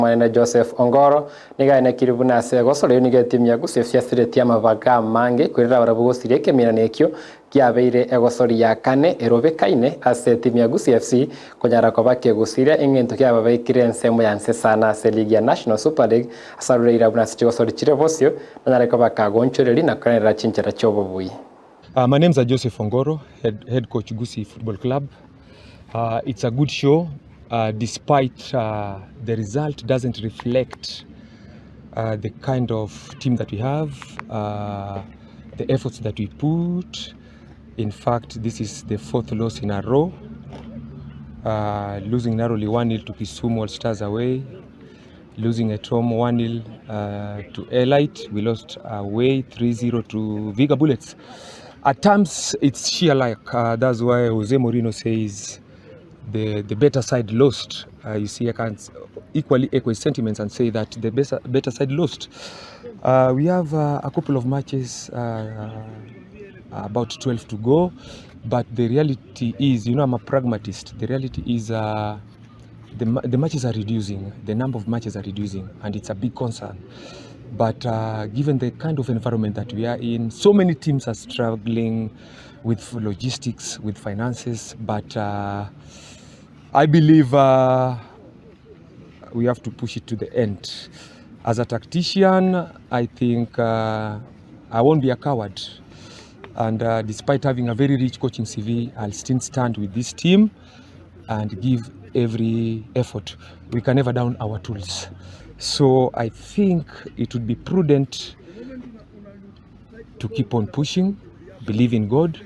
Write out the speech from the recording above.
Mwana Joseph Ongoro nigaine kiribu na sego so rero nigetimya Gusii Fc tia mavaka mange kwirira barabu gusire kemira nekyo kyabeire egosori ya kane erobekaine asetimya Gusii Fc kunyara ko bakke gusire ingento kyababaikire nsemo ya nsesana se League ya National Super League asarureira buna sicho gosori chire bosyo nanyara ko bakagonchoreri na kanera chinchera chobobui. My name is Joseph Ongoro, head coach Gusii Football Club. It's a good show. Despite the result doesn't reflect the kind of team that we have, the efforts that we put. In fact, this is the fourth loss in a row, losing narrowly 1-0 to Kisumu All Stars away, losing at home 1-0 to Elite. We lost away 3-0 to Viga Bullets. At times, it's sheer luck. That's why Jose Mourinho says the better side lost. You see, I can equally echo his sentiments and say that the better side lost. We have a couple of matches, about 12 to go, but the reality is, I'm a pragmatist. The reality is the matches are reducing, the number of matches are reducing, and it's a big concern. But given the kind of environment that we are in, so many teams are struggling with logistics, with finances, but I believe we have to push it to the end. As a tactician, I think I won't be a coward. And despite having a very rich coaching CV, I'll still stand with this team and give every effort. We can never down our tools. So I think it would be prudent to keep on pushing, believe in God,